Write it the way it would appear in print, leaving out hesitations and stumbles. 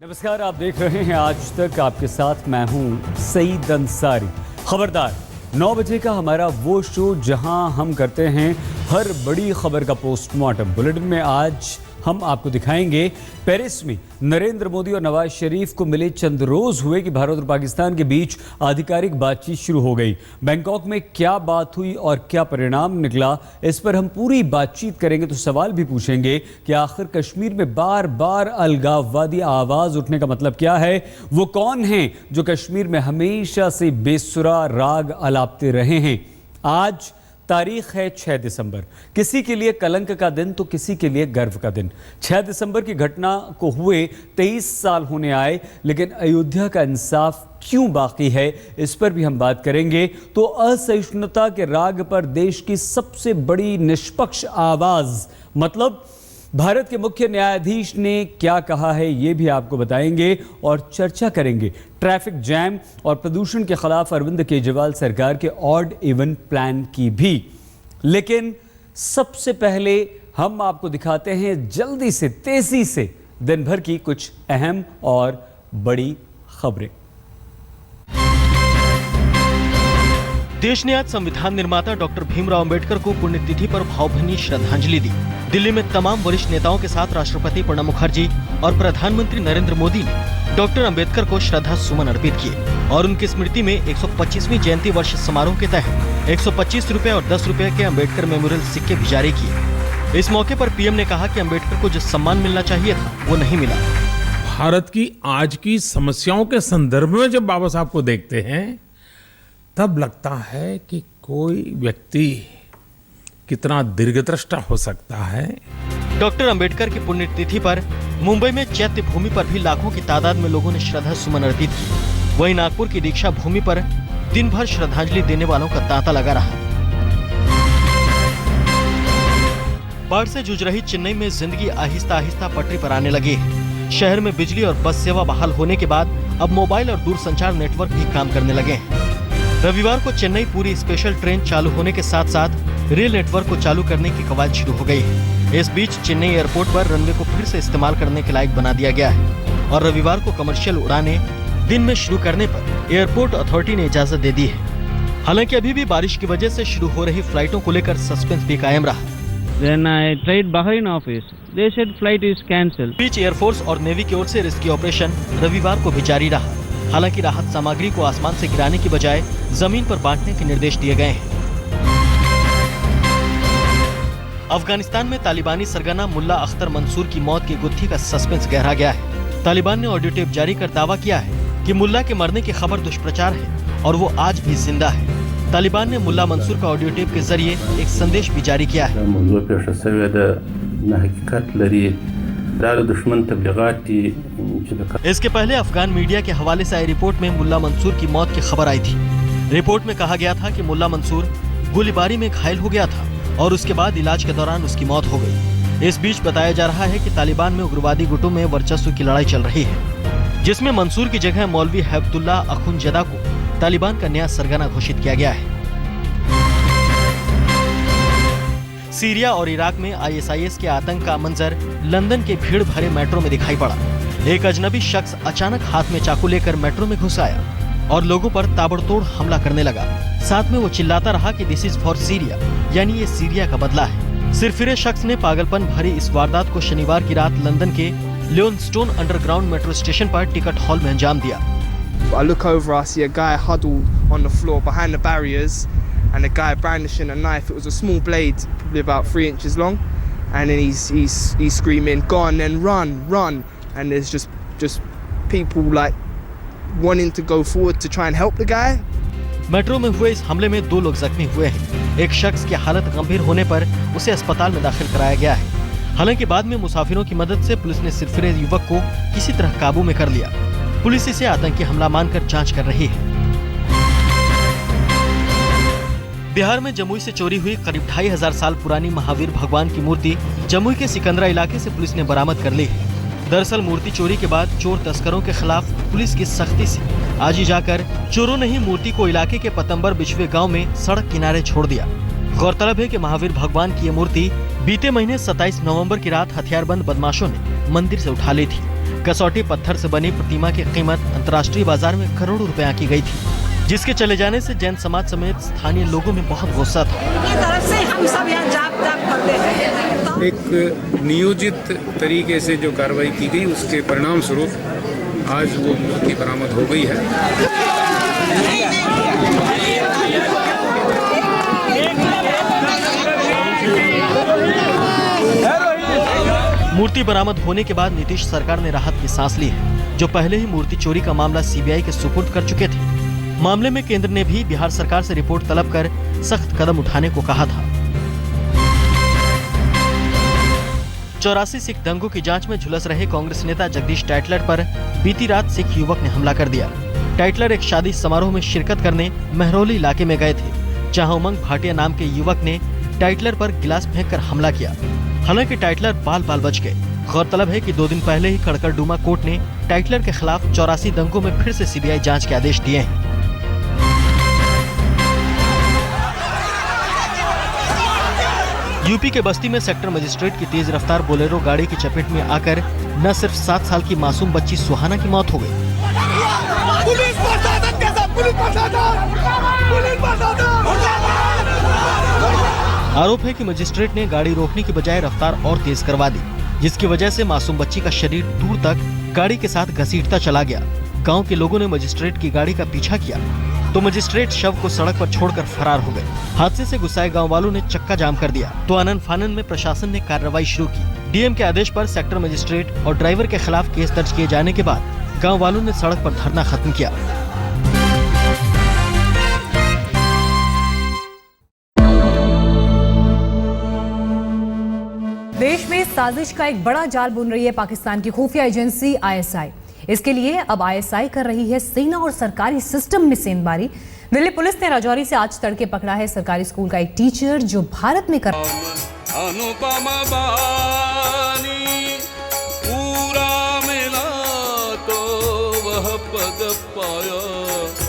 नमस्कार, आप देख रहे हैं आज तक। आपके साथ मैं हूं सईद अंसारी। खबरदार 9 बजे का हमारा वो शो जहां हम करते हैं हर बड़ी खबर का पोस्टमार्टम। बुलेटिन में आज हम आपको दिखाएंगे पेरिस में नरेंद्र मोदी और नवाज शरीफ को मिले चंद रोज हुए कि भारत और पाकिस्तान के बीच आधिकारिक बातचीत शुरू हो गई। बैंकॉक में क्या बात हुई और क्या परिणाम निकला, इस पर हम पूरी बातचीत करेंगे। तो सवाल भी पूछेंगे कि आखिर कश्मीर में बार बार अलगाववादी आवाज उठने का मतलब क्या है। वो कौन हैं जो कश्मीर में हमेशा से बेसुरा राग अलापते रहे हैं। आज तारीख है 6 दिसंबर। किसी के लिए कलंक का दिन तो किसी के लिए गर्व का दिन। 6 दिसंबर की घटना को हुए 23 साल होने आए, लेकिन अयोध्या का इंसाफ क्यों बाकी है, इस पर भी हम बात करेंगे। तो असहिष्णुता के राग पर देश की सबसे बड़ी निष्पक्ष आवाज मतलब भारत के मुख्य न्यायाधीश ने क्या कहा है, ये भी आपको बताएंगे और चर्चा करेंगे ट्रैफिक जैम और प्रदूषण के खिलाफ अरविंद केजरीवाल सरकार के ऑड इवन प्लान की भी। लेकिन सबसे पहले हम आपको दिखाते हैं जल्दी से, तेजी से दिन भर की कुछ अहम और बड़ी खबरें। देश ने आज संविधान निर्माता डॉक्टर भीमराव अंबेडकर को पुण्यतिथि पर भावभीनी श्रद्धांजलि दी। दिल्ली में तमाम वरिष्ठ नेताओं के साथ राष्ट्रपति प्रणब मुखर्जी और प्रधानमंत्री नरेंद्र मोदी ने डॉक्टर अंबेडकर को श्रद्धा सुमन अर्पित किए और उनकी स्मृति में 125वीं जयंती वर्ष समारोह के तहत 125 रुपए और 10 रुपए के अंबेडकर मेमोरियल सिक्के भी जारी किए। इस मौके पर पीएम ने कहा कि अंबेडकर को जो सम्मान मिलना चाहिए था वो नहीं मिला। भारत की आज की समस्याओं के संदर्भ में जब बाबा साहब को देखते हैं तब लगता है कि कोई व्यक्ति कितना दीर्घदृष्टा हो सकता है। डॉक्टर अंबेडकर की पुण्यतिथि पर मुंबई में चैत्य भूमि पर भी लाखों की तादाद में लोगों ने श्रद्धा सुमन अर्पित की। वहीं नागपुर की दीक्षा भूमि पर दिन भर श्रद्धांजलि देने वालों का तांता लगा रहा। बाढ़ से जूझ रही चेन्नई में जिंदगी आहिस्ता आहिस्ता पटरी पर आने लगी है। शहर में बिजली और बस सेवा बहाल होने के बाद अब मोबाइल और दूरसंचार नेटवर्क भी काम करने लगे हैं। रविवार को चेन्नई पूरी स्पेशल ट्रेन चालू होने के साथ साथ रेल नेटवर्क को चालू करने की कवायद शुरू हो गई है। इस बीच चेन्नई एयरपोर्ट पर रनवे को फिर से इस्तेमाल करने के लायक बना दिया गया है और रविवार को कमर्शियल उड़ानें दिन में शुरू करने पर एयरपोर्ट अथॉरिटी ने इजाजत दे दी है। हालांकि अभी भी बारिश की वजह से शुरू हो रही फ्लाइटों को लेकर सस्पेंस भी कायम रहा। Then I tried Bahrain office. They said flight is cancelled. Beach air force और नेवी की ओर से रेस्क्यू ऑपरेशन रविवार को भी जारी रहा। हालांकि राहत सामग्री को आसमान से गिराने की बजाय जमीन पर बांटने के निर्देश दिए गए हैं। अफगानिस्तान में तालिबानी सरगना मुल्ला अख्तर मंसूर की मौत की गुत्थी का सस्पेंस गहरा गया है। तालिबान ने ऑडियो टेप जारी कर दावा किया है कि मुल्ला के मरने की खबर दुष्प्रचार है और वो आज भी जिंदा है। तालिबान ने मुल्ला मंसूर का ऑडियो टेप के जरिए एक संदेश भी जारी किया है। इसके पहले अफगान मीडिया के हवाले से आई रिपोर्ट में मुल्ला मंसूर की मौत की खबर आई थी। रिपोर्ट में कहा गया था कि मुल्ला मंसूर गोलीबारी में घायल हो गया था और उसके बाद इलाज के दौरान उसकी मौत हो गई। इस बीच बताया जा रहा है कि तालिबान में उग्रवादी गुटों में वर्चस्व की लड़ाई चल रही है, जिसमें मंसूर की जगह मौलवी हैबतुल्ला अखुनजदा को तालिबान का नया सरगना घोषित किया गया है। सीरिया और इराक में ISIS के आतंक का मंजर लंदन के भीड़ भरे मेट्रो में दिखाई पड़ा। एक अजनबी शख्स अचानक हाथ में चाकू लेकर मेट्रो में घुस आया और लोगों पर ताबड़तोड़ हमला करने लगा। साथ में वो चिल्लाता रहा कि दिस इज फॉर सीरिया, यानी ये सीरिया का बदला है। सिरफिरे शख्स ने पागलपन भरी इस वारदात को शनिवार की रात लंदन के लियोनस्टोन अंडरग्राउंड मेट्रो स्टेशन पर टिकट हॉल में अंजाम दिया। I look over, I see a guy huddled on the floor behind the barriers and a guy brandishing a knife. It was a small blade, probably about 3 inches long, and then he's screaming, "Go on then, run, run!" And there's just people like wanting to go forward to try and help the guy. Metro में हुए इस हमले में 2 लोग जख्मी हुए हैं। एक शख्स की हालत गंभीर होने पर उसे अस्पताल में दाखिल कराया गया है। हालांकि बाद में मुसाफिरों की मदद से पुलिस ने सिरफिरे युवक को किसी तरह काबू में कर लिया। पुलिस इसे आतंकी हमला मानकर जांच कर रही है। बिहार में जमुई से चोरी हुई करीब 2500 साल पुरानी महावीर भगवान की मूर्ति जमुई के सिकंदरा इलाके से पुलिस ने बरामद कर ली है। दरअसल मूर्ति चोरी के बाद चोर तस्करों के खिलाफ पुलिस की सख्ती से आज ही जाकर चोरों ने ही मूर्ति को इलाके के पतंबर बिछवे गांव में सड़क किनारे छोड़ दिया। गौरतलब है कि महावीर भगवान की ये मूर्ति बीते महीने 27 नवंबर की रात हथियारबंद बदमाशों ने मंदिर से उठा ली थी। कसौटी पत्थर से बनी प्रतिमा की कीमत अंतर्राष्ट्रीय बाजार में करोड़ों रुपए आंकी गई थी, जिसके चले जाने से जैन समाज समेत स्थानीय लोगों में बहुत गुस्सा था। की तरफ से हम सब यहाँ जाप करते हैं। एक नियोजित तरीके से जो कार्रवाई की गई उसके परिणाम स्वरूप आज वो मूर्ति बरामद हो गई है। मूर्ति बरामद होने के बाद नीतीश सरकार ने राहत की सांस ली है, जो पहले ही मूर्ति चोरी का मामला सीबीआई के सुपुर्द कर चुके थे। मामले में केंद्र ने भी बिहार सरकार से रिपोर्ट तलब कर सख्त कदम उठाने को कहा था। 84 सिख दंगों की जांच में झुलस रहे कांग्रेस नेता जगदीश टाइटलर पर बीती रात सिख युवक ने हमला कर दिया। टाइटलर एक शादी समारोह में शिरकत करने महरौली इलाके में गए थे, जहां उमंग भाटिया नाम के युवक ने टाइटलर पर गिलास फेंककर हमला किया। हालांकि टाइटलर बाल बाल बच गए। गौरतलब है कि 2 दिन पहले ही कड़कड़डूमा कोर्ट ने टाइटलर के खिलाफ 84 दंगों में फिर से सीबीआई जांच के आदेश दिए हैं। यूपी के बस्ती में सेक्टर मजिस्ट्रेट की तेज रफ्तार बोलेरो गाड़ी की चपेट में आकर न सिर्फ 7 साल की मासूम बच्ची सुहाना की मौत हो गई। आरोप है कि मजिस्ट्रेट ने गाड़ी रोकने की बजाय रफ्तार और तेज करवा दी, जिसकी वजह से मासूम बच्ची का शरीर दूर तक गाड़ी के साथ घसीटता चला गया। गांव के लोगों ने मजिस्ट्रेट की गाड़ी का पीछा किया तो मजिस्ट्रेट शव को सड़क पर छोड़कर फरार हो गए। हादसे से गुस्साए गांव वालों ने चक्का जाम कर दिया तो आनन फानन में प्रशासन ने कार्रवाई शुरू की। डीएम के आदेश पर सेक्टर मजिस्ट्रेट और ड्राइवर के खिलाफ केस दर्ज किए जाने के बाद गाँव वालों ने सड़क पर धरना खत्म किया। देश में साजिश का एक बड़ा जाल बुन रही है पाकिस्तान की खुफिया एजेंसी आईएसआई। इसके लिए अब आईएसआई कर रही है सेना और सरकारी सिस्टम में सेंधमारी। दिल्ली पुलिस ने राजौरी से आज तड़के पकड़ा है सरकारी स्कूल का एक टीचर जो भारत में अनुपम बानी पूरा मिला तो वह पद पाया।